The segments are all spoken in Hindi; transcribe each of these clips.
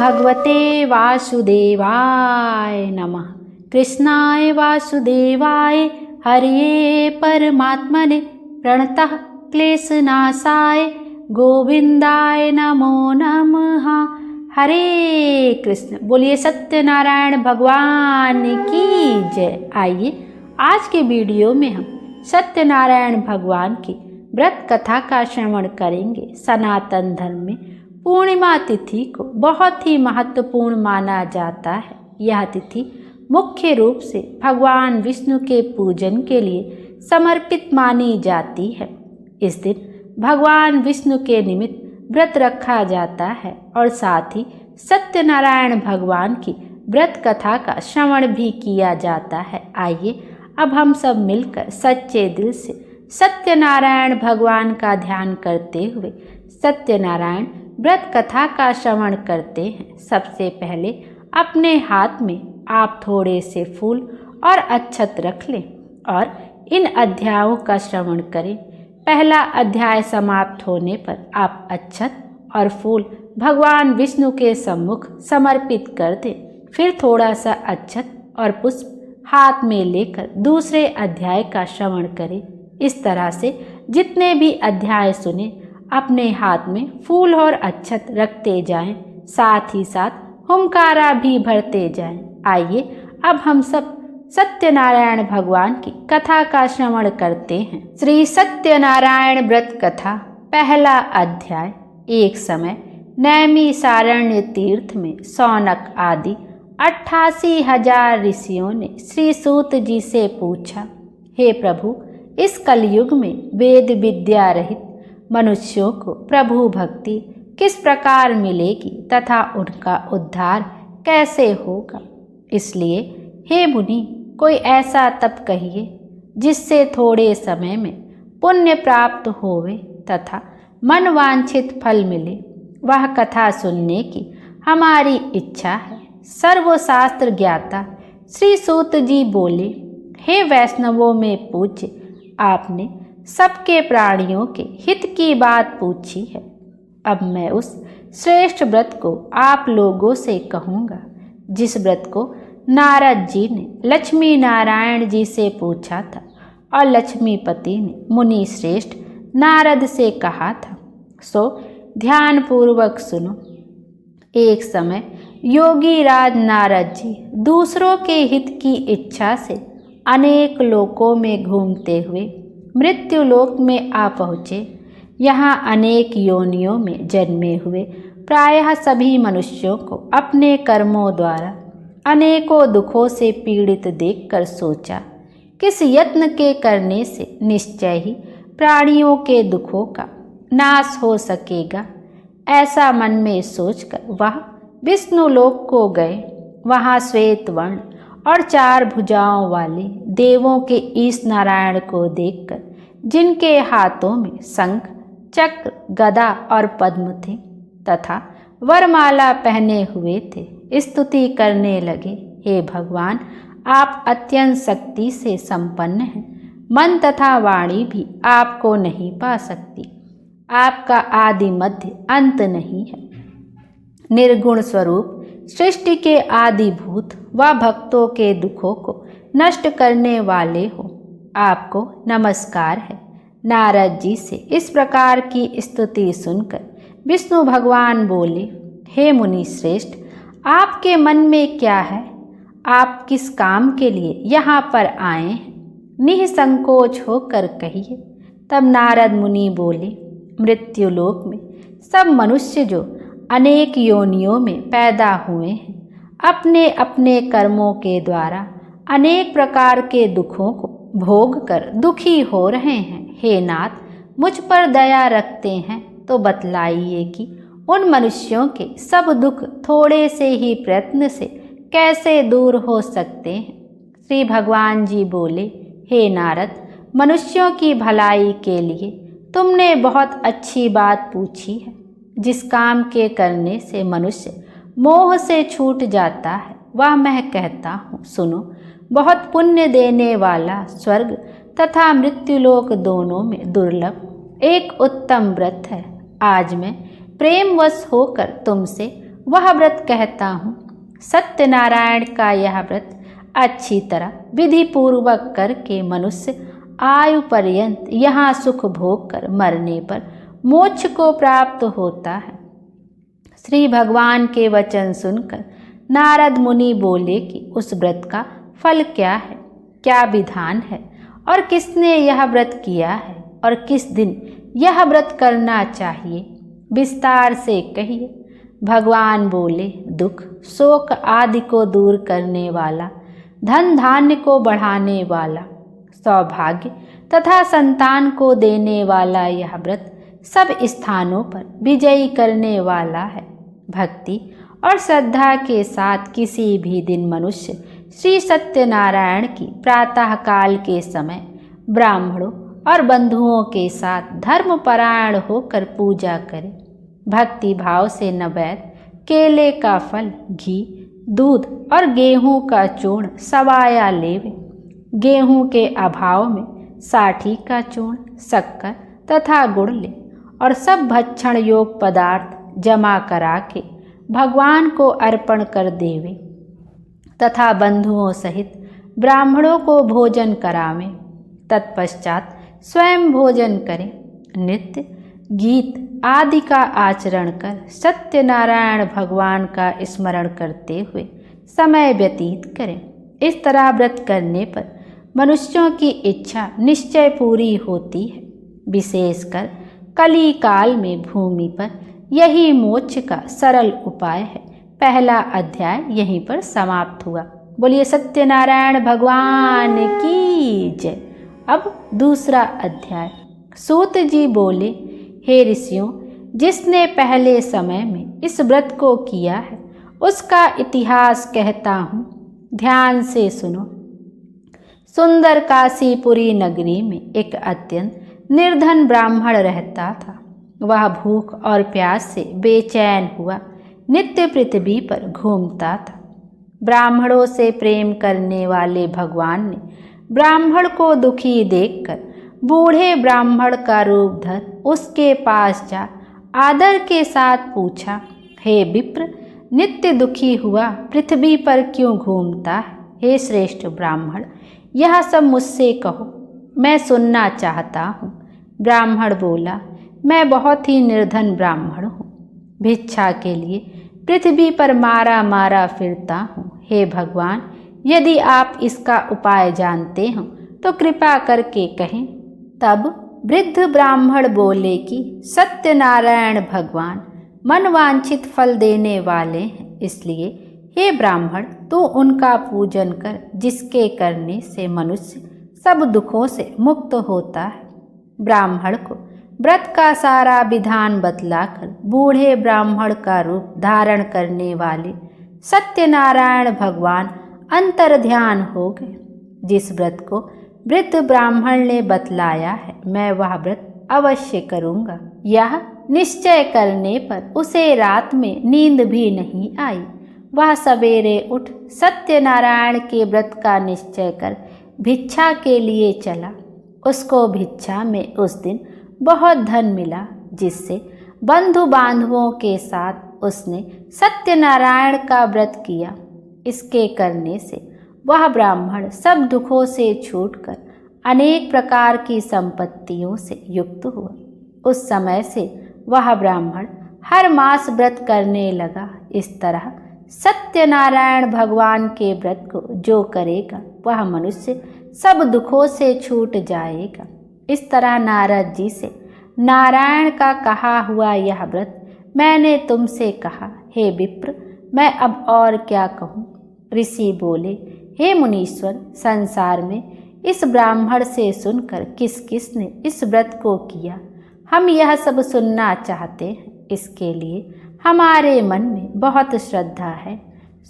भगवते वासुदेवाय नमः। कृष्णाय वासुदेवाय हरये परमात्मने प्रणतः क्लेशनाशाय गोविंदाय नमो नमः। हरे कृष्ण। बोलिए सत्यनारायण भगवान की जय। आइए आज के वीडियो में हम सत्यनारायण भगवान की व्रत कथा का श्रवण करेंगे। सनातन धर्म में पूर्णिमा तिथि को बहुत ही महत्वपूर्ण माना जाता है। यह तिथि मुख्य रूप से भगवान विष्णु के पूजन के लिए समर्पित मानी जाती है। इस दिन भगवान विष्णु के निमित्त व्रत रखा जाता है और साथ ही सत्यनारायण भगवान की व्रत कथा का श्रवण भी किया जाता है। आइए अब हम सब मिलकर सच्चे दिल से सत्यनारायण भगवान का ध्यान करते हुए सत्यनारायण व्रत कथा का श्रवण करते हैं। सबसे पहले अपने हाथ में आप थोड़े से फूल और अक्षत रख लें और इन अध्यायों का श्रवण करें। पहला अध्याय समाप्त होने पर आप अक्षत और फूल भगवान विष्णु के सम्मुख समर्पित कर दें। फिर थोड़ा सा अक्षत और पुष्प हाथ में लेकर दूसरे अध्याय का श्रवण करें। इस तरह से जितने भी अध्याय सुने अपने हाथ में फूल और अक्षत रखते जाएं, साथ ही साथ हुंकारा भी भरते जाएं। आइए अब हम सब सत्यनारायण भगवान की कथा का श्रवण करते हैं। श्री सत्यनारायण व्रत कथा पहला अध्याय। एक समय नैमिषारण्य तीर्थ में शौनक आदि 88,000 ऋषियों ने श्री सूत जी से पूछा, हे प्रभु, इस कलयुग में वेद विद्या रहित मनुष्यों को प्रभु भक्ति किस प्रकार मिलेगी तथा उनका उद्धार कैसे होगा। इसलिए हे मुनि, कोई ऐसा तप कहिए जिससे थोड़े समय में पुण्य प्राप्त होवे तथा मनवांछित फल मिले। वह कथा सुनने की हमारी इच्छा है। सर्वशास्त्र ज्ञाता श्री सूत जी बोले, हे वैष्णवों में पूज्य, आपने सबके प्राणियों के हित की बात पूछी है। अब मैं उस श्रेष्ठ व्रत को आप लोगों से कहूँगा जिस व्रत को नारद जी ने लक्ष्मी नारायण जी से पूछा था और लक्ष्मीपति ने मुनि श्रेष्ठ नारद से कहा था। सो ध्यान पूर्वक सुनो। एक समय योगी राज नारद जी दूसरों के हित की इच्छा से अनेक लोकों में घूमते हुए मृत्यु लोक में आ पहुँचे। यहाँ अनेक योनियों में जन्मे हुए प्रायः सभी मनुष्यों को अपने कर्मों द्वारा अनेकों दुखों से पीड़ित देखकर सोचा, किस यत्न के करने से निश्चय ही प्राणियों के दुखों का नाश हो सकेगा। ऐसा मन में सोचकर वह विष्णु लोक को गए। वहाँ श्वेत वर्ण और 4 भुजाओं वाले देवों के ईश नारायण को देखकर, जिनके हाथों में शंख चक्र गदा और पद्म थे तथा वरमाला पहने हुए थे, स्तुति करने लगे, हे भगवान, आप अत्यंत शक्ति से संपन्न हैं। मन तथा वाणी भी आपको नहीं पा सकती। आपका आदि मध्य अंत नहीं है। निर्गुण स्वरूप सृष्टि के आदिभूत व भक्तों के दुखों को नष्ट करने वाले हो, आपको नमस्कार है। नारद जी से इस प्रकार की स्तुति सुनकर विष्णु भगवान बोले, हे मुनि श्रेष्ठ, आपके मन में क्या है? आप किस काम के लिए यहाँ पर आए हैं? निःसंकोच होकर कहिए। तब नारद मुनि बोले, मृत्युलोक में सब मनुष्य जो अनेक योनियों में पैदा हुए हैं, अपने अपने कर्मों के द्वारा अनेक प्रकार के दुखों को भोग कर दुखी हो रहे हैं। हे नाथ, मुझ पर दया रखते हैं तो बतलाइए कि उन मनुष्यों के सब दुख थोड़े से ही प्रयत्न से कैसे दूर हो सकते हैं। श्री भगवान जी बोले, हे नारद, मनुष्यों की भलाई के लिए तुमने बहुत अच्छी बात पूछी है। जिस काम के करने से मनुष्य मोह से छूट जाता है वह मैं कहता हूँ, सुनो। बहुत पुण्य देने वाला स्वर्ग तथा मृत्युलोक दोनों में दुर्लभ एक उत्तम व्रत है। आज मैं प्रेमवश होकर तुमसे वह व्रत कहता हूँ। सत्यनारायण का यह व्रत अच्छी तरह विधि पूर्वक करके मनुष्य आयु पर्यंत यहाँ सुख भोग कर मरने पर मोक्ष को प्राप्त होता है। श्री भगवान के वचन सुनकर नारद मुनि बोले कि उस व्रत का फल क्या है, क्या विधान है और किसने यह व्रत किया है और किस दिन यह व्रत करना चाहिए, विस्तार से कहिए। भगवान बोले, दुख शोक आदि को दूर करने वाला, धन धान्य को बढ़ाने वाला, सौभाग्य तथा संतान को देने वाला यह व्रत सब स्थानों पर विजयी करने वाला है। भक्ति और श्रद्धा के साथ किसी भी दिन मनुष्य श्री सत्यनारायण की प्रातः काल के समय ब्राह्मणों और बंधुओं के साथ धर्मपरायण होकर पूजा करे। भक्ति भाव से नैवेद्य, केले का फल, घी, दूध और गेहूं का चूर्ण सवाया लेवे। गेहूं के अभाव में साठी का चूर्ण, शक्कर तथा गुड़ ले और सब भक्षण योग पदार्थ जमा करा के भगवान को अर्पण कर देवे तथा बंधुओं सहित ब्राह्मणों को भोजन करावें। तत्पश्चात स्वयं भोजन करें। नृत्य गीत आदि का आचरण कर सत्यनारायण भगवान का स्मरण करते हुए समय व्यतीत करें। इस तरह व्रत करने पर मनुष्यों की इच्छा निश्चय पूरी होती है। विशेषकर कली काल में भूमि पर यही मोक्ष का सरल उपाय है। पहला अध्याय यहीं पर समाप्त हुआ। बोलिए सत्यनारायण भगवान की जय। अब दूसरा अध्याय। सूत जी बोले, हे ऋषियों, जिसने पहले समय में इस व्रत को किया है उसका इतिहास कहता हूँ, ध्यान से सुनो। सुंदर काशीपुरी नगरी में एक अत्यंत निर्धन ब्राह्मण रहता था। वह भूख और प्यास से बेचैन हुआ नित्य पृथ्वी पर घूमता था। ब्राह्मणों से प्रेम करने वाले भगवान ने ब्राह्मण को दुखी देखकर बूढ़े ब्राह्मण का रूप धर उसके पास जा आदर के साथ पूछा, हे विप्र, नित्य दुखी हुआ पृथ्वी पर क्यों घूमता है? हे श्रेष्ठ ब्राह्मण, यह सब मुझसे कहो, मैं सुनना चाहता हूँ। ब्राह्मण बोला, मैं बहुत ही निर्धन ब्राह्मण हूँ, भिक्षा के लिए पृथ्वी पर मारा मारा फिरता हूँ। हे भगवान, यदि आप इसका उपाय जानते हो तो कृपा करके कहें। तब वृद्ध ब्राह्मण बोले कि सत्यनारायण भगवान मनवांछित फल देने वाले हैं, इसलिए हे ब्राह्मण, तू उनका पूजन कर जिसके करने से मनुष्य सब दुखों से मुक्त होता है। ब्राह्मण को व्रत का सारा विधान बतलाकर बूढ़े ब्राह्मण का रूप धारण करने वाले सत्यनारायण भगवान अंतर्ध्यान हो गए। जिस व्रत को वृद्ध ब्राह्मण ने बतलाया है, मैं वह व्रत अवश्य करूँगा। यह निश्चय करने पर उसे रात में नींद भी नहीं आई। वह सवेरे उठ सत्यनारायण के व्रत का निश्चय कर भिक्षा के लिए चला। उसको भिक्षा में उस दिन बहुत धन मिला, जिससे बंधु बांधवों के साथ उसने सत्यनारायण का व्रत किया। इसके करने से वह ब्राह्मण सब दुखों से छूटकर अनेक प्रकार की संपत्तियों से युक्त हुआ। उस समय से वह ब्राह्मण हर मास व्रत करने लगा। इस तरह सत्यनारायण भगवान के व्रत को जो करेगा वह मनुष्य सब दुखों से छूट जाएगा। इस तरह नारद जी से नारायण का कहा हुआ यह व्रत मैंने तुमसे कहा। हे विप्र, मैं अब और क्या कहूँ? ऋषि बोले, हे मुनीश्वर, संसार में इस ब्राह्मण से सुनकर किस किस ने इस व्रत को किया, हम यह सब सुनना चाहते हैं। इसके लिए हमारे मन में बहुत श्रद्धा है।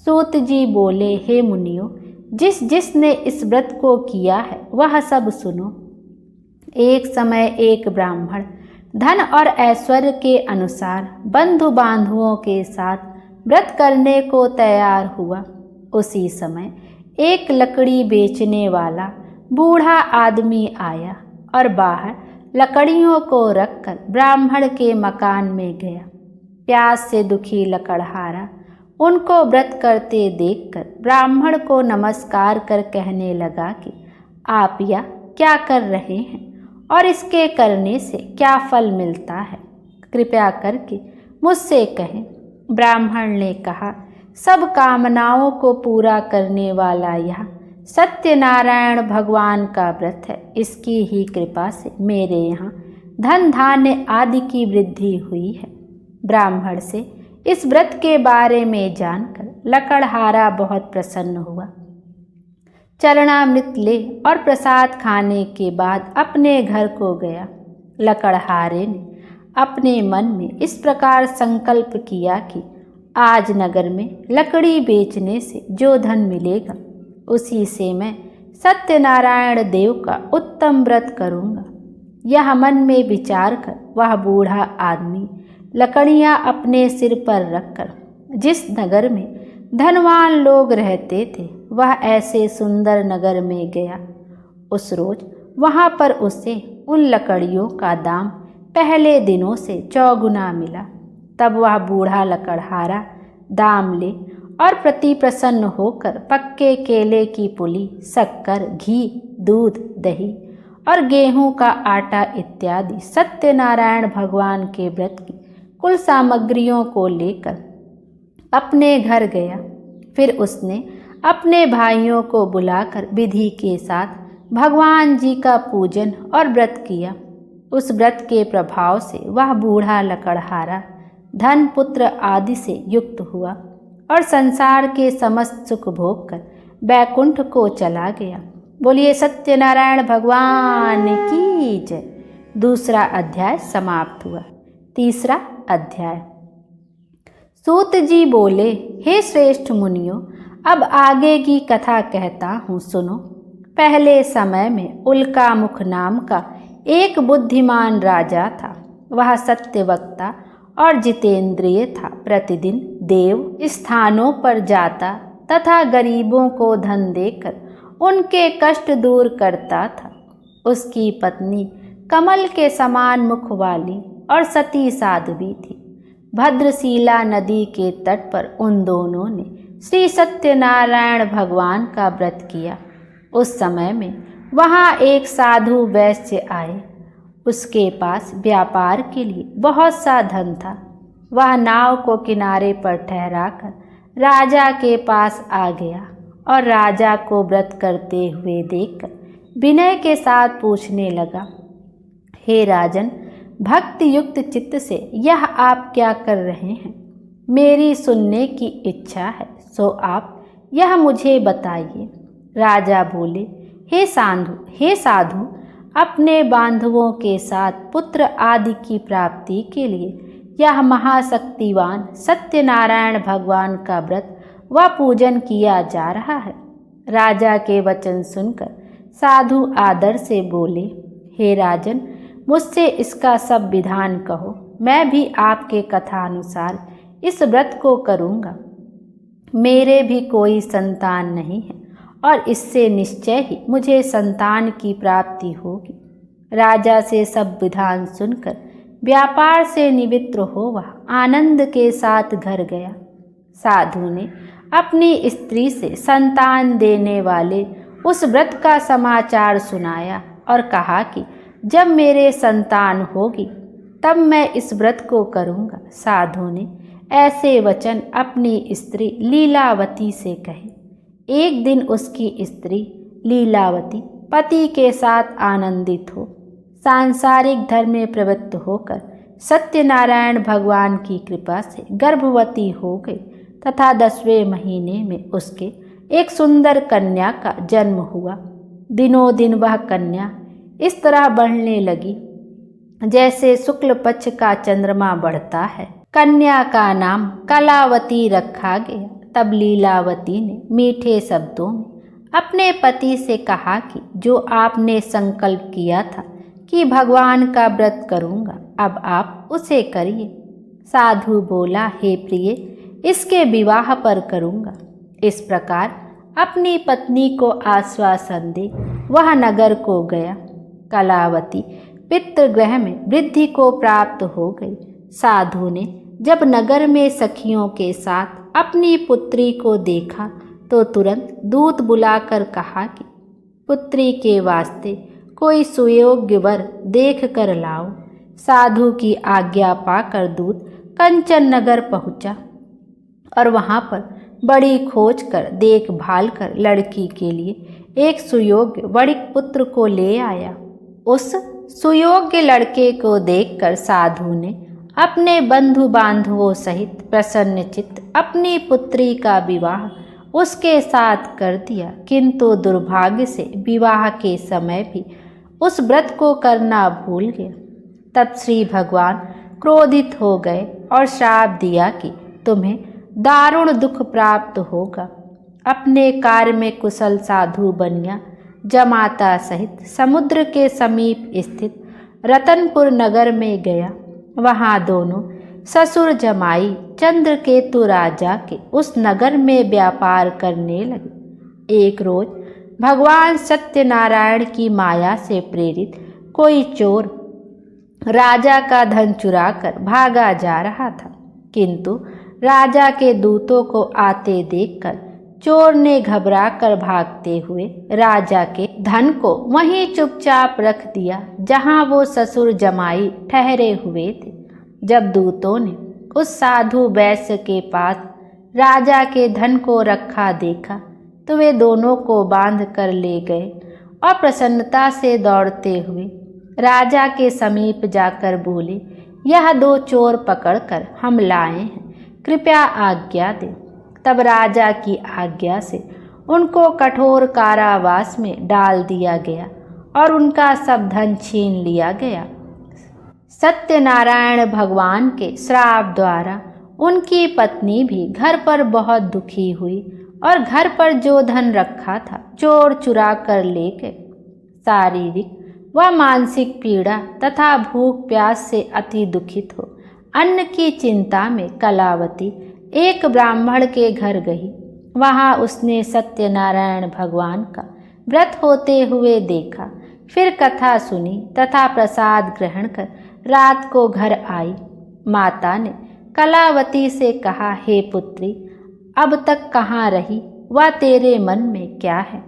सूत जी बोले, हे मुनियों, जिस जिसने इस व्रत को किया है वह सब सुनो। एक समय एक ब्राह्मण धन और ऐश्वर्य के अनुसार बंधु बांधुओं के साथ व्रत करने को तैयार हुआ। उसी समय एक लकड़ी बेचने वाला बूढ़ा आदमी आया और बाहर लकड़ियों को रखकर ब्राह्मण के मकान में गया। प्यास से दुखी लकड़हारा उनको व्रत करते देखकर ब्राह्मण को नमस्कार कर कहने लगा कि आप यह क्या कर रहे हैं और इसके करने से क्या फल मिलता है, कृपया करके मुझसे कहें। ब्राह्मण ने कहा, सब कामनाओं को पूरा करने वाला यह सत्यनारायण भगवान का व्रत है। इसकी ही कृपा से मेरे यहाँ धन धान्य आदि की वृद्धि हुई है। ब्राह्मण से इस व्रत के बारे में जानकर लकड़हारा बहुत प्रसन्न हुआ। चरणामृत ले और प्रसाद खाने के बाद अपने घर को गया। लकड़हारे ने अपने मन में इस प्रकार संकल्प किया कि आज नगर में लकड़ी बेचने से जो धन मिलेगा उसी से मैं सत्यनारायण देव का उत्तम व्रत करूँगा। यह मन में विचार कर वह बूढ़ा आदमी लकड़ियाँ अपने सिर पर रखकर जिस नगर में धनवान लोग रहते थे वह ऐसे सुंदर नगर में गया। उस रोज वहाँ पर उसे उन लकड़ियों का दाम पहले दिनों से चौगुना मिला। तब वह बूढ़ा लकड़हारा दाम ले और प्रति प्रसन्न होकर पक्के केले की पुली, शक्कर, घी, दूध, दही और गेहूं का आटा इत्यादि सत्यनारायण भगवान के व्रत की कुल सामग्रियों को लेकर अपने घर गया। फिर उसने अपने भाइयों को बुलाकर विधि के साथ भगवान जी का पूजन और व्रत किया। उस व्रत के प्रभाव से वह बूढ़ा लकड़हारा धन, पुत्र आदि से युक्त हुआ और संसार के समस्त सुख भोग कर बैकुंठ को चला गया। बोलिए सत्यनारायण भगवान की जय। दूसरा अध्याय समाप्त हुआ। तीसरा अध्याय। सूत जी बोले, हे श्रेष्ठ मुनियों, अब आगे की कथा कहता हूँ, सुनो। पहले समय में उल्कामुख नाम का एक बुद्धिमान राजा था। वह सत्यवक्ता और जितेंद्रिय था। प्रतिदिन देव स्थानों पर जाता तथा गरीबों को धन देकर उनके कष्ट दूर करता था। उसकी पत्नी कमल के समान मुख वाली और सती साध्वी थी। भद्रशिला नदी के तट पर उन दोनों ने श्री सत्यनारायण भगवान का व्रत किया। उस समय में वहाँ एक साधु वैश्य आए। उसके पास व्यापार के लिए बहुत सा धन था। वह नाव को किनारे पर ठहराकर राजा के पास आ गया और राजा को व्रत करते हुए देखकर विनय के साथ पूछने लगा, हे राजन, भक्ति युक्त चित्त से यह आप क्या कर रहे हैं? मेरी सुनने की इच्छा है, सो आप यह मुझे बताइए। राजा बोले, हे साधु, अपने बांधवों के साथ पुत्र आदि की प्राप्ति के लिए यह महाशक्तिवान सत्यनारायण भगवान का व्रत व पूजन किया जा रहा है। राजा के वचन सुनकर साधु आदर से बोले, हे राजन, मुझसे इसका सब विधान कहो। मैं भी आपके कथानुसार इस व्रत को करूँगा। मेरे भी कोई संतान नहीं है और इससे निश्चय ही मुझे संतान की प्राप्ति होगी। राजा से सब विधान सुनकर व्यापार से निवृत्त हो वह आनंद के साथ घर गया। साधु ने अपनी स्त्री से संतान देने वाले उस व्रत का समाचार सुनाया और कहा कि जब मेरे संतान होगी तब मैं इस व्रत को करूँगा। साधु ने ऐसे वचन अपनी स्त्री लीलावती से कहे। एक दिन उसकी स्त्री लीलावती पति के साथ आनंदित हो सांसारिक धर्म में प्रवृत्त होकर सत्यनारायण भगवान की कृपा से गर्भवती हो गई तथा 10वें महीने में उसके एक सुंदर कन्या का जन्म हुआ। दिनों दिन वह कन्या इस तरह बढ़ने लगी जैसे शुक्ल पक्ष का चंद्रमा बढ़ता है। कन्या का नाम कलावती रखा गया। तब लीलावती ने मीठे शब्दों में अपने पति से कहा कि जो आपने संकल्प किया था कि भगवान का व्रत करूँगा, अब आप उसे करिए। साधु बोला, हे प्रिय, इसके विवाह पर करूँगा। इस प्रकार अपनी पत्नी को आश्वासन दे वह नगर को गया। कलावती पितृगृह में वृद्धि को प्राप्त हो गई। साधु ने जब नगर में सखियों के साथ अपनी पुत्री को देखा तो तुरंत दूत बुलाकर कहा कि पुत्री के वास्ते कोई सुयोग्य वर देख कर लाओ। साधु की आज्ञा पाकर दूत कंचन नगर पहुंचा और वहां पर बड़ी खोज कर देखभाल कर लड़की के लिए एक सुयोग्य वणिक पुत्र को ले आया। उस सुयोग्य लड़के को देखकर साधु ने अपने बंधु बांधवों सहित प्रसन्नचित्त अपनी पुत्री का विवाह उसके साथ कर दिया, किंतु दुर्भाग्य से विवाह के समय भी उस व्रत को करना भूल गया। तब श्री भगवान क्रोधित हो गए और श्राप दिया कि तुम्हें दारुण दुख प्राप्त होगा। अपने कार्य में कुशल साधु बनिया जमाता सहित समुद्र के समीप स्थित रतनपुर नगर में गया। वहाँ दोनों ससुर जमाई चंद्रकेतु राजा के उस नगर में व्यापार करने लगे। एक रोज भगवान सत्यनारायण की माया से प्रेरित कोई चोर राजा का धन चुराकर भागा जा रहा था, किंतु राजा के दूतों को आते देखकर चोर ने घबराकर भागते हुए राजा के धन को वहीं चुपचाप रख दिया जहां वो ससुर जमाई ठहरे हुए थे। जब दूतों ने उस साधु वैश्य के पास राजा के धन को रखा देखा तो वे दोनों को बांध कर ले गए और प्रसन्नता से दौड़ते हुए राजा के समीप जाकर बोले, यह दो चोर पकड़कर हम लाए हैं, कृपया आज्ञा दें। तब राजा की आज्ञा से उनको कठोर कारावास में डाल दिया गया और उनका सब धन छीन लिया गया। सत्यनारायण भगवान के श्राप द्वारा उनकी पत्नी भी घर पर बहुत दुखी हुई और घर पर जो धन रखा था चोर चुरा कर ले गए। शारीरिक व मानसिक पीड़ा तथा भूख प्यास से अति दुखित हो अन्न की चिंता में कलावती एक ब्राह्मण के घर गई। वहाँ उसने सत्यनारायण भगवान का व्रत होते हुए देखा, फिर कथा सुनी तथा प्रसाद ग्रहण कर रात को घर आई। माता ने कलावती से कहा, हे पुत्री, अब तक कहाँ रही व तेरे मन में क्या है?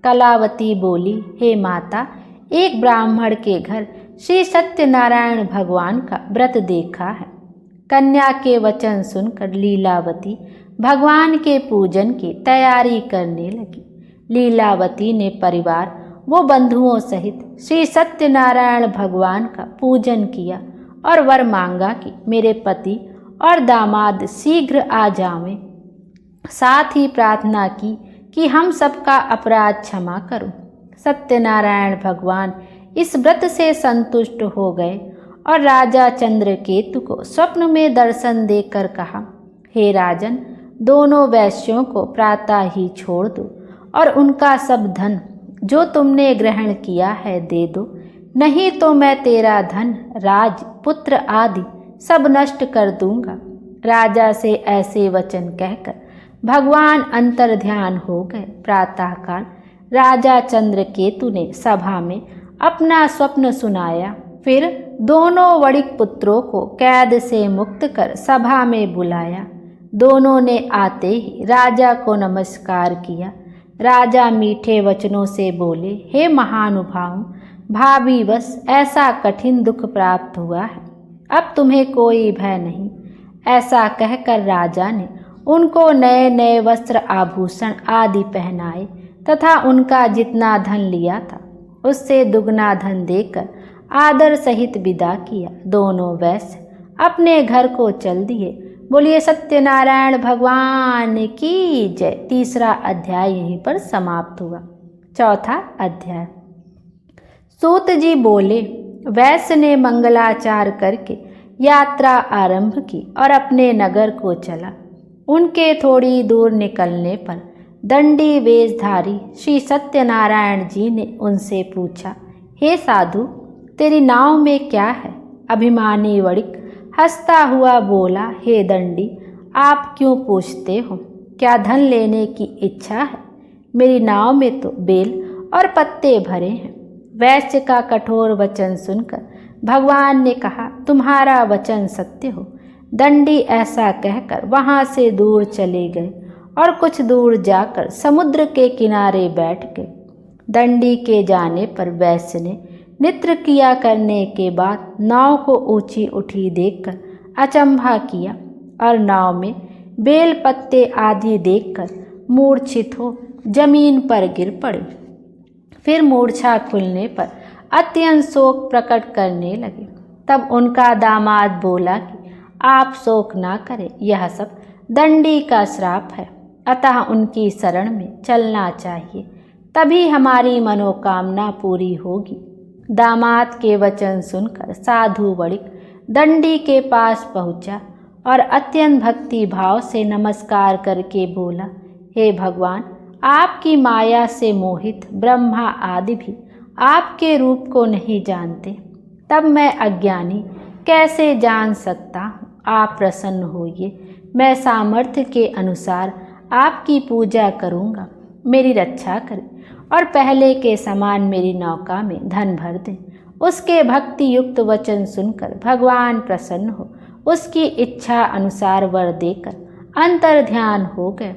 कलावती बोली, हे माता, एक ब्राह्मण के घर श्री सत्यनारायण भगवान का व्रत देखा है। कन्या के वचन सुनकर लीलावती भगवान के पूजन की तैयारी करने लगी। लीलावती ने परिवार वो बंधुओं सहित श्री सत्यनारायण भगवान का पूजन किया और वर मांगा कि मेरे पति और दामाद शीघ्र आ जावें। साथ ही प्रार्थना की कि हम सबका अपराध क्षमा करो। सत्यनारायण भगवान इस व्रत से संतुष्ट हो गए और राजा चंद्रकेतु को स्वप्न में दर्शन देकर कहा, हे राजन, दोनों वैश्यों को प्रातः ही छोड़ दो और उनका सब धन जो तुमने ग्रहण किया है दे दो, नहीं तो मैं तेरा धन, राज, पुत्र आदि सब नष्ट कर दूंगा। राजा से ऐसे वचन कहकर भगवान अंतर्ध्यान हो गए। प्रातःकाल राजा चंद्रकेतु ने सभा में अपना स्वप्न सुनाया। फिर दोनों वणिक पुत्रों को कैद से मुक्त कर सभा में बुलाया। दोनों ने आते ही राजा को नमस्कार किया। राजा मीठे वचनों से बोले, हे महानुभाव, भावीवश ऐसा कठिन दुख प्राप्त हुआ है, अब तुम्हें कोई भय नहीं। ऐसा कहकर राजा ने उनको नए नए वस्त्र आभूषण आदि पहनाए तथा उनका जितना धन लिया था उससे दुगना धन देकर आदर सहित विदा किया। दोनों वैश्य अपने घर को चल दिए। बोलिए सत्यनारायण भगवान की जय। तीसरा अध्याय यहीं पर समाप्त हुआ। चौथा अध्याय। सूत जी बोले, वैश्य ने मंगलाचार करके यात्रा आरंभ की और अपने नगर को चला। उनके थोड़ी दूर निकलने पर दंडी वेशधारी श्री सत्यनारायण जी ने उनसे पूछा, हे साधु, तेरी नाव में क्या है? अभिमानी वणिक हंसता हुआ बोला, हे दंडी, आप क्यों पूछते हो? क्या धन लेने की इच्छा है? मेरी नाव में तो बेल और पत्ते भरे हैं। वैश्य का कठोर वचन सुनकर भगवान ने कहा, तुम्हारा वचन सत्य हो। दंडी ऐसा कहकर वहाँ से दूर चले गए और कुछ दूर जाकर समुद्र के किनारे बैठ गए। दंडी के जाने पर वैश्य ने नृत्य किया करने के बाद नाव को ऊंची उठी देखकर अचंभा किया और नाव में बेल पत्ते आदि देखकर मूर्छित हो जमीन पर गिर पड़े। फिर मूर्छा खुलने पर अत्यंत शोक प्रकट करने लगे। तब उनका दामाद बोला कि आप शोक ना करें, यह सब दंडी का श्राप है, अतः उनकी शरण में चलना चाहिए, तभी हमारी मनोकामना पूरी होगी। दामाद के वचन सुनकर साधु वणिक दंडी के पास पहुंचा और अत्यंत भक्ति भाव से नमस्कार करके बोला, हे भगवान, आपकी माया से मोहित ब्रह्मा आदि भी आपके रूप को नहीं जानते, तब मैं अज्ञानी कैसे जान सकता हूँ। आप प्रसन्न होइए, मैं सामर्थ्य के अनुसार आपकी पूजा करूँगा, मेरी रक्षा करें और पहले के समान मेरी नौका में धन भर दें। उसके भक्ति युक्त वचन सुनकर भगवान प्रसन्न हो उसकी इच्छा अनुसार वर देकर अंतर ध्यान हो गए।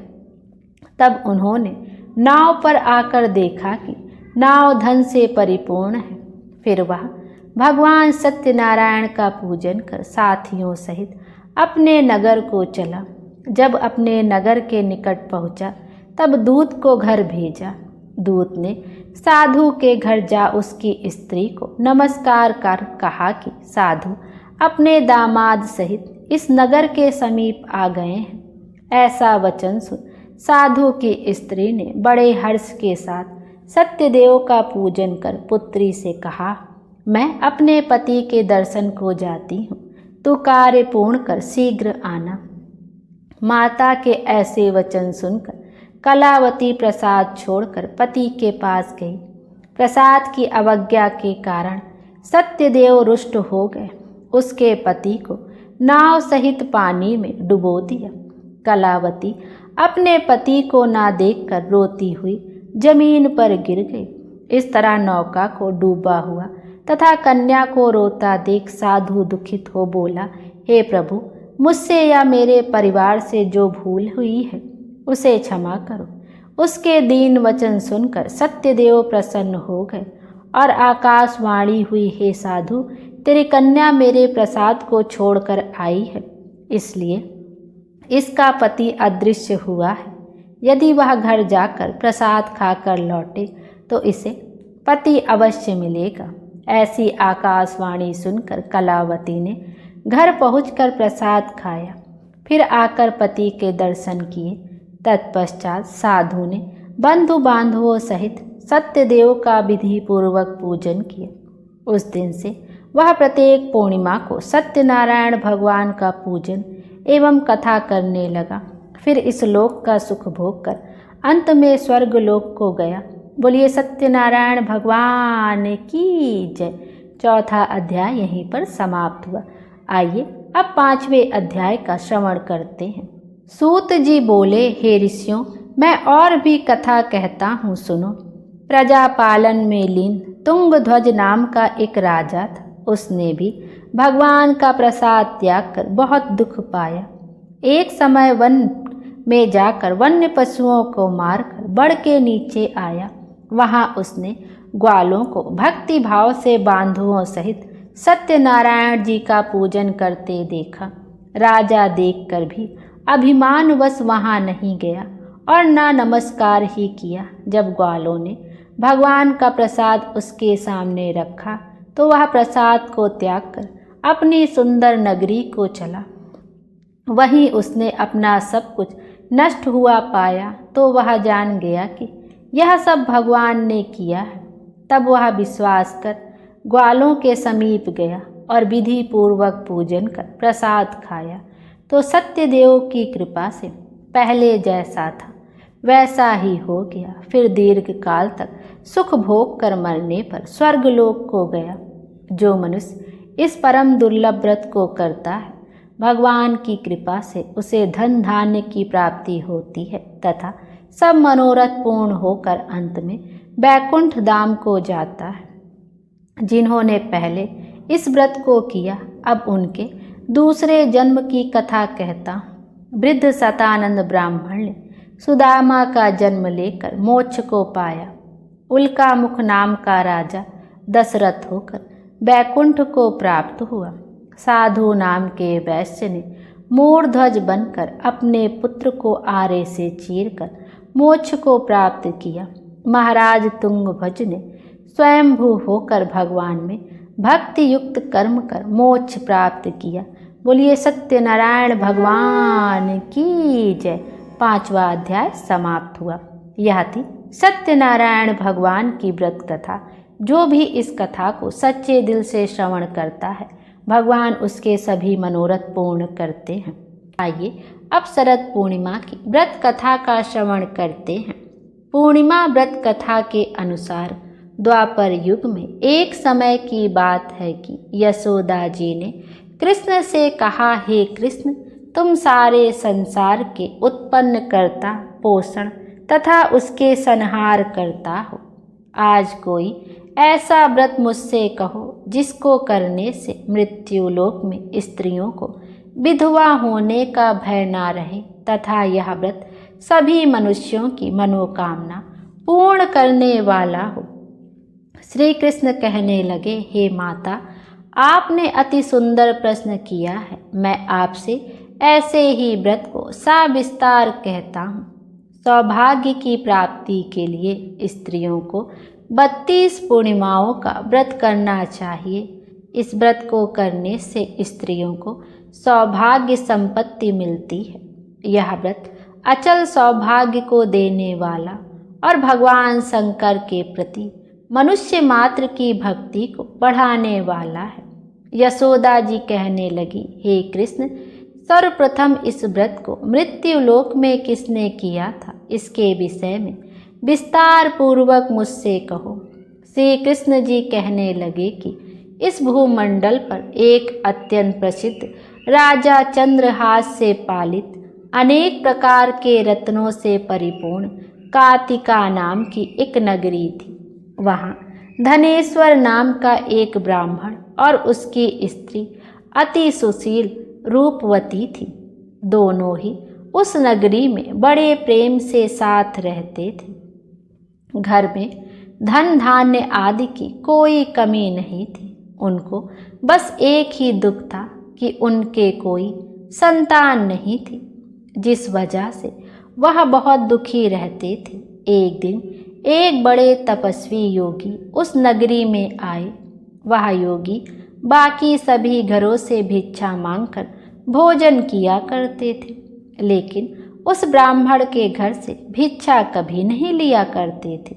तब उन्होंने नाव पर आकर देखा कि नाव धन से परिपूर्ण है। फिर वह भगवान सत्यनारायण का पूजन कर साथियों सहित अपने नगर को चला। जब अपने नगर के निकट पहुंचा तब दूत को घर भेजा। दूत ने साधु के घर जा उसकी स्त्री को नमस्कार कर कहा कि साधु अपने दामाद सहित इस नगर के समीप आ गए हैं। ऐसा वचन सुन साधु की स्त्री ने बड़े हर्ष के साथ सत्यदेव का पूजन कर पुत्री से कहा, मैं अपने पति के दर्शन को जाती हूँ, तू कार्य पूर्ण कर शीघ्र आना। माता के ऐसे वचन सुनकर कलावती प्रसाद छोड़कर पति के पास गई। प्रसाद की अवज्ञा के कारण सत्यदेव रुष्ट हो गए। उसके पति को नाव सहित पानी में डुबो दिया। कलावती अपने पति को ना देखकर रोती हुई जमीन पर गिर गई। इस तरह नौका को डूबा हुआ तथा कन्या को रोता देख साधु दुखित हो बोला, हे प्रभु, मुझसे या मेरे परिवार से जो भूल हुई है उसे क्षमा करो। उसके दीन वचन सुनकर सत्यदेव प्रसन्न हो गए और आकाशवाणी हुई, हे साधु, तेरी कन्या मेरे प्रसाद को छोड़कर आई है, इसलिए इसका पति अदृश्य हुआ है। यदि वह घर जाकर प्रसाद खाकर लौटे तो इसे पति अवश्य मिलेगा। ऐसी आकाशवाणी सुनकर कलावती ने घर पहुंचकर प्रसाद खाया, फिर आकर पति के दर्शन किए। तत्पश्चात साधु ने बंधु बांधवों सहित सत्यदेव का विधि पूर्वक पूजन किया। उस दिन से वह प्रत्येक पूर्णिमा को सत्यनारायण भगवान का पूजन एवं कथा करने लगा। फिर इस लोक का सुख भोग कर अंत में स्वर्ग लोक को गया। बोलिए सत्यनारायण भगवान की जय। चौथा अध्याय यहीं पर समाप्त हुआ। आइए अब 5वें अध्याय का श्रवण करते हैं। सूत जी बोले, हे ऋषियों, मैं और भी कथा कहता हूँ, सुनो। प्रजा पालन में लीन तुंगध्वज नाम का एक राजा था। उसने भी भगवान का प्रसाद त्याग कर बहुत दुख पाया। एक समय वन में जाकर वन्य पशुओं को मारकर बड़ के नीचे आया। वहाँ उसने ग्वालों को भक्ति भाव से बांधुओं सहित सत्यनारायण जी का पूजन करते देखा। राजा देखकर भी अभिमानवश वहाँ नहीं गया और ना नमस्कार ही किया। जब ग्वालों ने भगवान का प्रसाद उसके सामने रखा तो वह प्रसाद को त्याग कर अपनी सुंदर नगरी को चला। वहीं उसने अपना सब कुछ नष्ट हुआ पाया तो वह जान गया कि यह सब भगवान ने किया है। तब वह विश्वास कर ग्वालों के समीप गया और विधि पूर्वक पूजन कर प्रसाद खाया तो सत्यदेव की कृपा से पहले जैसा था वैसा ही हो गया। फिर दीर्घ काल तक सुख भोग कर मरने पर स्वर्गलोक को गया। जो मनुष्य इस परम दुर्लभ व्रत को करता है, भगवान की कृपा से उसे धन धान्य की प्राप्ति होती है तथा सब मनोरथ पूर्ण होकर अंत में वैकुंठ धाम को जाता है। जिन्होंने पहले इस व्रत को किया, अब उनके दूसरे जन्म की कथा कहता हूँ। वृद्ध शतानंद ब्राह्मण ने सुदामा का जन्म लेकर मोक्ष को पाया। उल्कामुख नाम का राजा दशरथ होकर बैकुंठ को प्राप्त हुआ। साधु नाम के वैश्य ने मूढ़ध्वज बनकर अपने पुत्र को आरे से चीरकर मोक्ष को प्राप्त किया। महाराज तुंगभज ने स्वयंभू होकर भगवान में भक्ति युक्त कर्म कर मोक्ष प्राप्त किया। बोलिए सत्यनारायण भगवान की जय। 5वां अध्याय समाप्त हुआ। यह थी सत्यनारायण भगवान की व्रत कथा। जो भी इस कथा को सच्चे दिल से श्रवण करता है भगवान उसके सभी मनोरथ पूर्ण करते हैं। आइए अब शरद पूर्णिमा की व्रत कथा का श्रवण करते हैं। पूर्णिमा व्रत कथा के अनुसार द्वापर युग में एक समय की बात है कि यशोदा जी ने कृष्ण से कहा, हे कृष्ण, तुम सारे संसार के उत्पन्न करता, पोषण तथा उसके संहार करता हो। आज कोई ऐसा व्रत मुझसे कहो जिसको करने से मृत्युलोक में स्त्रियों को विधवा होने का भय ना रहे तथा यह व्रत सभी मनुष्यों की मनोकामना पूर्ण करने वाला हो। श्री कृष्ण कहने लगे, हे माता, आपने अति सुंदर प्रश्न किया है। मैं आपसे ऐसे ही व्रत को सविस्तार कहता हूँ। सौभाग्य की प्राप्ति के लिए स्त्रियों को 32 पूर्णिमाओं का व्रत करना चाहिए। इस व्रत को करने से स्त्रियों को सौभाग्य संपत्ति मिलती है। यह व्रत अचल सौभाग्य को देने वाला और भगवान शंकर के प्रति मनुष्य मात्र की भक्ति को बढ़ाने वाला है। यशोदा जी कहने लगी, हे कृष्ण, सर्वप्रथम इस व्रत को मृत्युलोक में किसने किया था, इसके विषय में विस्तार पूर्वक मुझसे कहो। श्री कृष्ण जी कहने लगे कि इस भूमंडल पर एक अत्यंत प्रसिद्ध राजा चंद्रहास से पालित अनेक प्रकार के रत्नों से परिपूर्ण कातिका नाम की एक नगरी थी। वहाँ धनेश्वर नाम का एक ब्राह्मण और उसकी स्त्री अति सुशील रूपवती थी। दोनों ही उस नगरी में बड़े प्रेम से साथ रहते थे। घर में धन धान्य आदि की कोई कमी नहीं थी। उनको बस एक ही दुख था कि उनके कोई संतान नहीं थी, जिस वजह से वह बहुत दुखी रहते थे। एक दिन एक बड़े तपस्वी योगी उस नगरी में आए। वह योगी बाकी सभी घरों से भिक्षा मांगकर भोजन किया करते थे, लेकिन उस ब्राह्मण के घर से भिक्षा कभी नहीं लिया करते थे।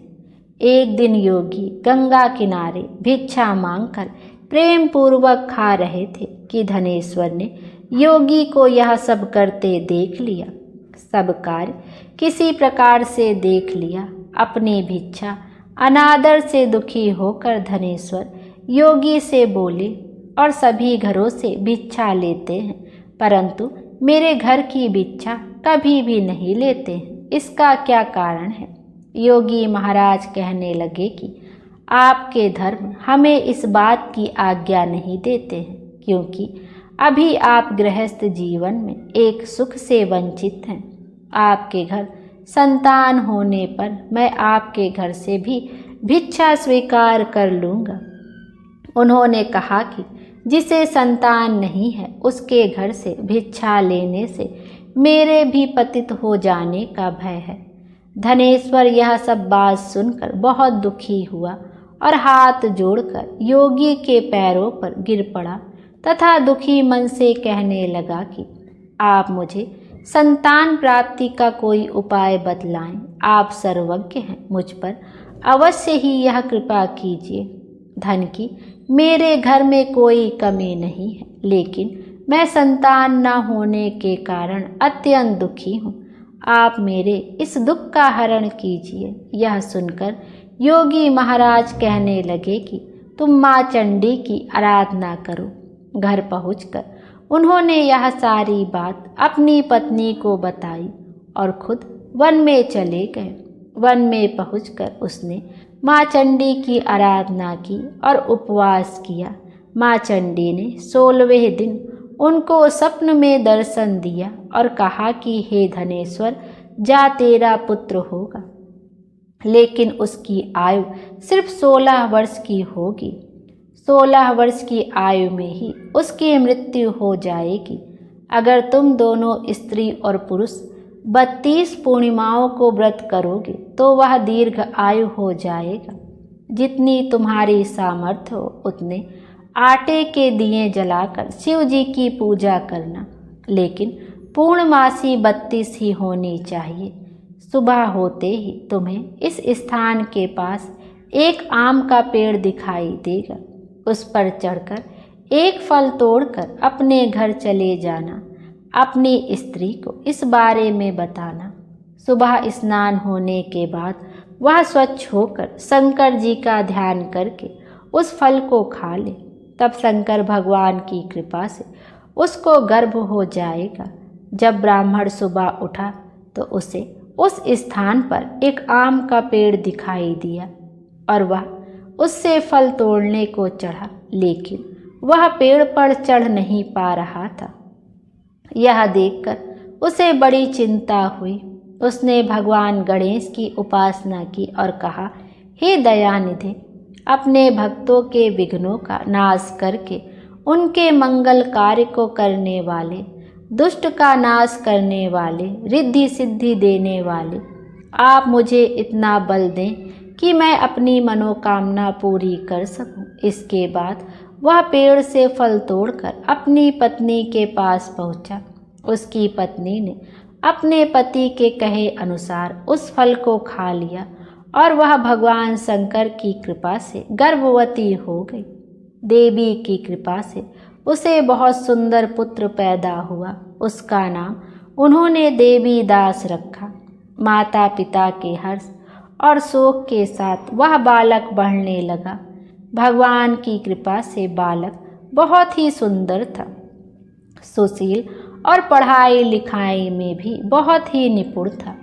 एक दिन योगी गंगा किनारे भिक्षा मांगकर प्रेम पूर्वक खा रहे थे कि धनेश्वर ने योगी को यह सब करते देख लिया। सब कार्य किसी प्रकार से देख लिया। अपनी भिक्षा अनादर से दुखी होकर धनेश्वर योगी से बोले, और सभी घरों से भिक्षा लेते हैं, परंतु मेरे घर की भिक्षा कभी भी नहीं लेते हैं, इसका क्या कारण है? योगी महाराज कहने लगे कि आपके धर्म हमें इस बात की आज्ञा नहीं देते हैं, क्योंकि अभी आप गृहस्थ जीवन में एक सुख से वंचित हैं। आपके घर संतान होने पर मैं आपके घर से भी भिक्षा स्वीकार कर लूँगा। उन्होंने कहा कि जिसे संतान नहीं है उसके घर से भिक्षा लेने से मेरे भी पतित हो जाने का भय है। धनेश्वर यह सब बात सुनकर बहुत दुखी हुआ और हाथ जोड़कर योगी के पैरों पर गिर पड़ा तथा दुखी मन से कहने लगा कि आप मुझे संतान प्राप्ति का कोई उपाय बतलाएं। आप सर्वज्ञ हैं, मुझ पर अवश्य ही यह कृपा कीजिए। धन की मेरे घर में कोई कमी नहीं है, लेकिन मैं संतान न होने के कारण अत्यंत दुखी हूँ। आप मेरे इस दुख का हरण कीजिए। यह सुनकर योगी महाराज कहने लगे कि तुम माँ चंडी की आराधना करो। घर पहुंचकर उन्होंने यह सारी बात अपनी पत्नी को बताई और खुद वन में चले गए। वन में पहुंचकर उसने माँ चंडी की आराधना की और उपवास किया। माँ चंडी ने 16वें दिन उनको स्वप्न में दर्शन दिया और कहा कि हे धनेश्वर, जा तेरा पुत्र होगा, लेकिन उसकी आयु सिर्फ 16 वर्ष की होगी। 16 वर्ष की आयु में ही उसकी मृत्यु हो जाएगी। अगर तुम दोनों स्त्री और पुरुष 32 पूर्णिमाओं को व्रत करोगे तो वह दीर्घ आयु हो जाएगा। जितनी तुम्हारी सामर्थ्य हो उतने आटे के दिए जलाकर शिव जी की पूजा करना, लेकिन पूर्णमासी 32 ही होनी चाहिए। सुबह होते ही तुम्हें इस स्थान के पास एक आम का पेड़ दिखाई देगा। उस पर चढ़कर एक फल तोड़कर अपने घर चले जाना। अपनी स्त्री को इस बारे में बताना। सुबह स्नान होने के बाद वह स्वच्छ होकर शंकर जी का ध्यान करके उस फल को खा ले। तब शंकर भगवान की कृपा से उसको गर्भ हो जाएगा। जब ब्राह्मण सुबह उठा तो उसे उस स्थान पर एक आम का पेड़ दिखाई दिया और वह उससे फल तोड़ने को चढ़ा, लेकिन वह पेड़ पर चढ़ नहीं पा रहा था। यह देखकर उसे बड़ी चिंता हुई। उसने भगवान गणेश की उपासना की और कहा, हे दयानिधि, अपने भक्तों के विघ्नों का नाश करके उनके मंगल कार्य को करने वाले, दुष्ट का नाश करने वाले, रिद्धि सिद्धि देने वाले, आप मुझे इतना बल दें कि मैं अपनी मनोकामना पूरी कर सकूं। इसके बाद वह पेड़ से फल तोड़कर अपनी पत्नी के पास पहुंचा। उसकी पत्नी ने अपने पति के कहे अनुसार उस फल को खा लिया और वह भगवान शंकर की कृपा से गर्भवती हो गई। देवी की कृपा से उसे बहुत सुंदर पुत्र पैदा हुआ। उसका नाम उन्होंने देवी दास रखा। माता पिता के हर्ष और शोक के साथ वह बालक बढ़ने लगा। भगवान की कृपा से बालक बहुत ही सुंदर था, सुशील और पढ़ाई लिखाई में भी बहुत ही निपुण था।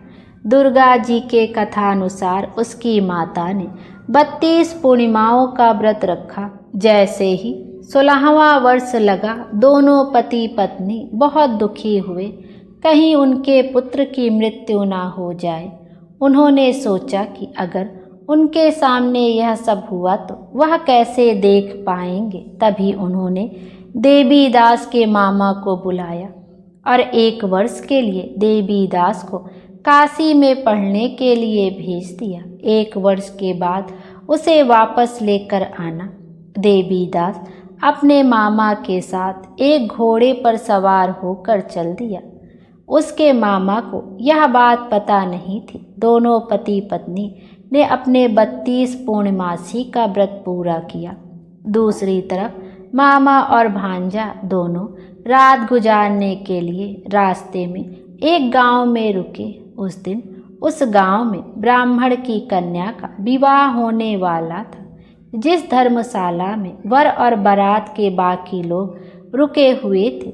दुर्गा जी के कथानुसार उसकी माता ने 32 पूर्णिमाओं का व्रत रखा। जैसे ही 16वां वर्ष लगा, दोनों पति पत्नी बहुत दुखी हुए, कहीं उनके पुत्र की मृत्यु ना हो जाए। उन्होंने सोचा कि अगर उनके सामने यह सब हुआ तो वह कैसे देख पाएंगे। तभी उन्होंने देवी दास के मामा को बुलाया और 1 वर्ष के लिए देवी दास को काशी में पढ़ने के लिए भेज दिया। 1 वर्ष के बाद उसे वापस लेकर आना। देवी दास अपने मामा के साथ एक घोड़े पर सवार होकर चल दिया। उसके मामा को यह बात पता नहीं थी। दोनों पति पत्नी ने अपने 32 पूर्णमासी का व्रत पूरा किया। दूसरी तरफ मामा और भांजा दोनों रात गुजारने के लिए रास्ते में एक गांव में रुके। उस दिन उस गांव में ब्राह्मण की कन्या का विवाह होने वाला था। जिस धर्मशाला में वर और बारात के बाकी लोग रुके हुए थे,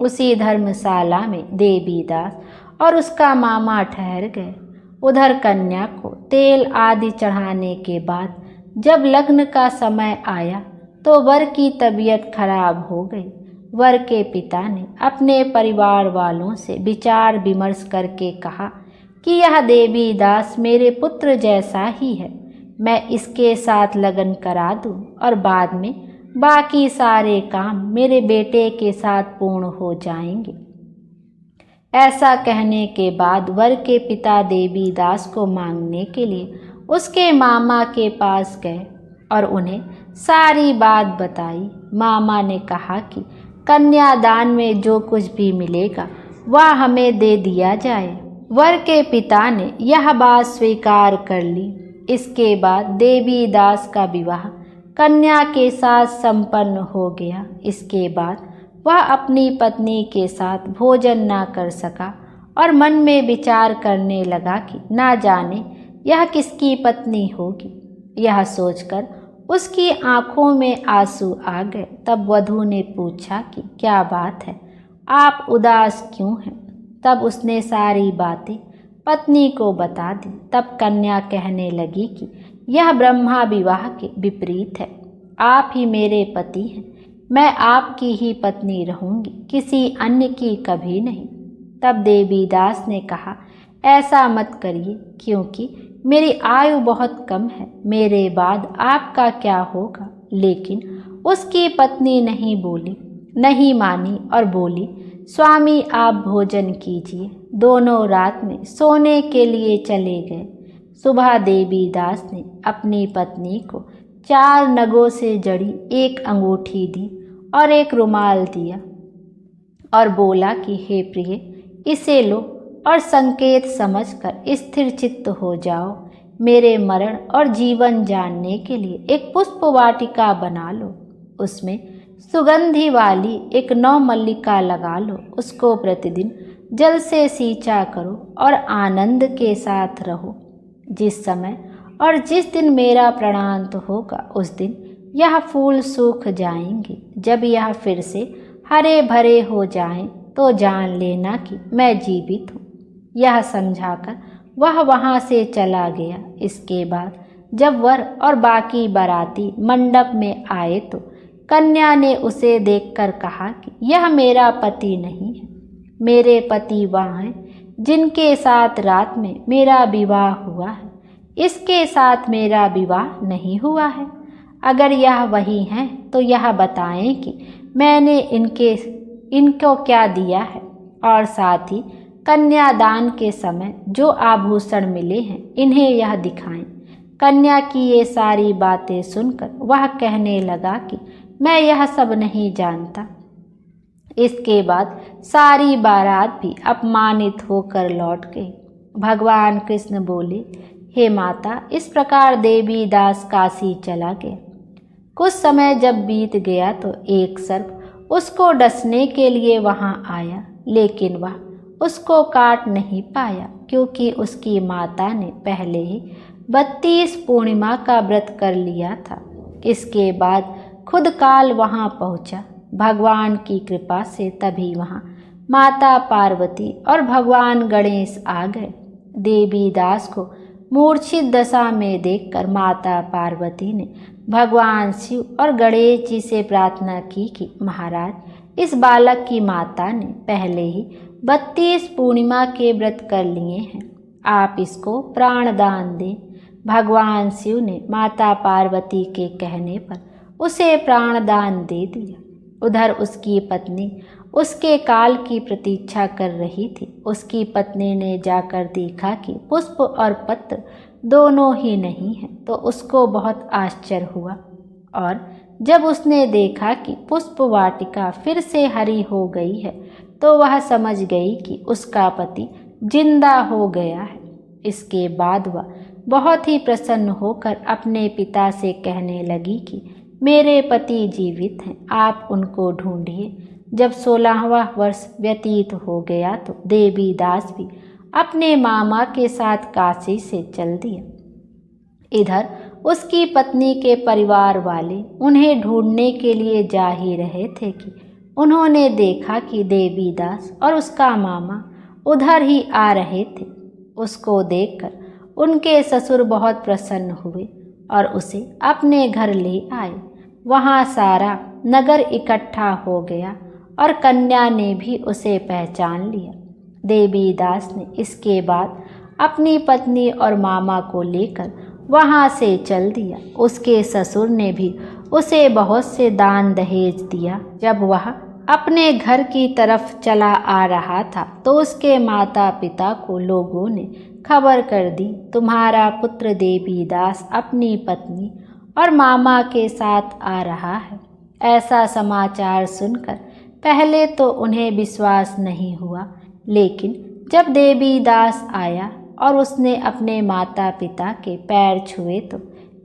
उसी धर्मशाला में देवी दास और उसका मामा ठहर गए। उधर कन्या को तेल आदि चढ़ाने के बाद जब लग्न का समय आया तो वर की तबीयत खराब हो गई। वर के पिता ने अपने परिवार वालों से विचार विमर्श करके कहा कि यह देवी दास मेरे पुत्र जैसा ही है, मैं इसके साथ लगन करा दूं और बाद में बाकी सारे काम मेरे बेटे के साथ पूर्ण हो जाएंगे। ऐसा कहने के बाद वर के पिता देवी दास को मांगने के लिए उसके मामा के पास गए और उन्हें सारी बात बताई। मामा ने कहा कि कन्यादान में जो कुछ भी मिलेगा वह हमें दे दिया जाए। वर के पिता ने यह बात स्वीकार कर ली। इसके बाद देवी दास का विवाह कन्या के साथ संपन्न हो गया। इसके बाद वह अपनी पत्नी के साथ भोजन ना कर सका और मन में विचार करने लगा कि ना जाने यह किसकी पत्नी होगी। यह सोचकर उसकी आंखों में आंसू आ गए। तब वधू ने पूछा कि क्या बात है, आप उदास क्यों हैं? तब उसने सारी बातें पत्नी को बता दी। तब कन्या कहने लगी कि यह ब्रह्मा विवाह के विपरीत है। आप ही मेरे पति हैं, मैं आपकी ही पत्नी रहूंगी, किसी अन्य की कभी नहीं। तब देवीदास ने कहा, ऐसा मत करिए, क्योंकि मेरी आयु बहुत कम है, मेरे बाद आपका क्या होगा। लेकिन उसकी पत्नी नहीं मानी और बोली, स्वामी आप भोजन कीजिए। दोनों रात में सोने के लिए चले गए। सुबह देवीदास ने अपनी पत्नी को 4 नगों से जड़ी एक अंगूठी दी और एक रुमाल दिया और बोला कि हे प्रिय, इसे लो और संकेत समझकर स्थिर चित्त हो जाओ। मेरे मरण और जीवन जानने के लिए एक पुष्प वाटिका बना लो, उसमें सुगंधि वाली एक नवमल्लिका लगा लो, उसको प्रतिदिन जल से सींचा करो और आनंद के साथ रहो। जिस समय और जिस दिन मेरा प्राणांत होगा उस दिन यह फूल सूख जाएंगे। जब यह फिर से हरे भरे हो जाएं तो जान लेना कि मैं जीवित हूँ। यह समझाकर वह वहाँ से चला गया। इसके बाद जब वर और बाकी बाराती मंडप में आए तो कन्या ने उसे देखकर कहा कि यह मेरा पति नहीं है, मेरे पति वह हैं जिनके साथ रात में मेरा विवाह हुआ है, इसके साथ मेरा विवाह नहीं हुआ है। अगर यह वही हैं तो यह बताएं कि मैंने इनको क्या दिया है और साथ ही कन्यादान के समय जो आभूषण मिले हैं इन्हें यह दिखाएं। कन्या की ये सारी बातें सुनकर वह कहने लगा कि मैं यह सब नहीं जानता। इसके बाद सारी बारात भी अपमानित होकर लौट गई। भगवान कृष्ण बोले, हे माता, इस प्रकार देवीदास काशी चला गया। कुछ समय जब बीत गया तो एक सर्प उसको डसने के लिए वहां आया, लेकिन वह उसको काट नहीं पाया, क्योंकि उसकी माता ने पहले ही 32 पूर्णिमा का व्रत कर लिया था। इसके बाद खुद काल वहां पहुंचा। भगवान की कृपा से तभी वहां माता पार्वती और भगवान गणेश आ गए। देवीदास को मूर्छित दशा में देखकर माता पार्वती ने भगवान शिव और गणेश जी से प्रार्थना की कि महाराज, इस बालक की माता ने पहले ही 32 पूर्णिमा के व्रत कर लिए हैं, आप इसको प्राण दान दें। भगवान शिव ने माता पार्वती के कहने पर उसे प्राण दान दे दिया। उधर उसकी पत्नी उसके काल की प्रतीक्षा कर रही थी। उसकी पत्नी ने जाकर देखा कि पुष्प और पत्र दोनों ही नहीं हैं, तो उसको बहुत आश्चर्य हुआ। और जब उसने देखा कि पुष्प वाटिका फिर से हरी हो गई है तो वह समझ गई कि उसका पति जिंदा हो गया है। इसके बाद वह बहुत ही प्रसन्न होकर अपने पिता से कहने लगी कि मेरे पति जीवित हैं, आप उनको ढूंढिए। जब 16वां वर्ष व्यतीत हो गया तो देवीदास भी अपने मामा के साथ काशी से चल दिया। इधर उसकी पत्नी के परिवार वाले उन्हें ढूंढने के लिए जा ही रहे थे कि उन्होंने देखा कि देवीदास और उसका मामा उधर ही आ रहे थे। उसको देखकर उनके ससुर बहुत प्रसन्न हुए और उसे अपने घर ले आए। वहाँ सारा नगर इकट्ठा हो गया और कन्या ने भी उसे पहचान लिया। देवीदास ने इसके बाद अपनी पत्नी और मामा को लेकर वहाँ से चल दिया। उसके ससुर ने भी उसे बहुत से दान दहेज दिया। जब वह अपने घर की तरफ चला आ रहा था तो उसके माता पिता को लोगों ने खबर कर दी, तुम्हारा पुत्र देवीदास अपनी पत्नी और मामा के साथ आ रहा है। ऐसा समाचार सुनकर पहले तो उन्हें विश्वास नहीं हुआ, लेकिन जब देवीदास आया और उसने अपने माता पिता के पैर छुए तो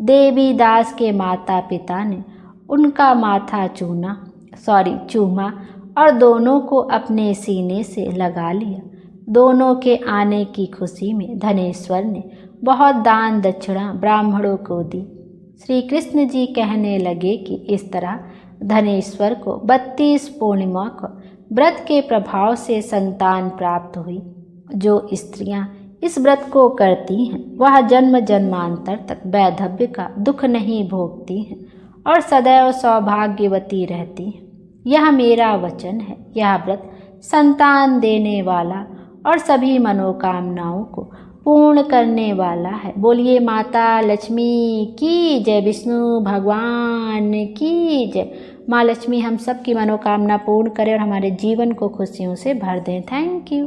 देवीदास के माता पिता ने उनका माथा चूमा और दोनों को अपने सीने से लगा लिया। दोनों के आने की खुशी में धनेश्वर ने बहुत दान दक्षिणा ब्राह्मणों को दी। श्री कृष्ण जी कहने लगे कि इस तरह धनेश्वर को 32 पूर्णिमा को व्रत के प्रभाव से संतान प्राप्त हुई। जो स्त्रियां इस व्रत को करती हैं वह जन्म जन्मांतर तक वैधव्य का दुख नहीं भोगती हैं और सदैव सौभाग्यवती रहती। यह मेरा वचन है। यह व्रत संतान देने वाला और सभी मनोकामनाओं को पूर्ण करने वाला है। बोलिए माता लक्ष्मी की जय, विष्णु भगवान की जय। माँ लक्ष्मी हम सब की मनोकामना पूर्ण करें और हमारे जीवन को खुशियों से भर दें। Thank you.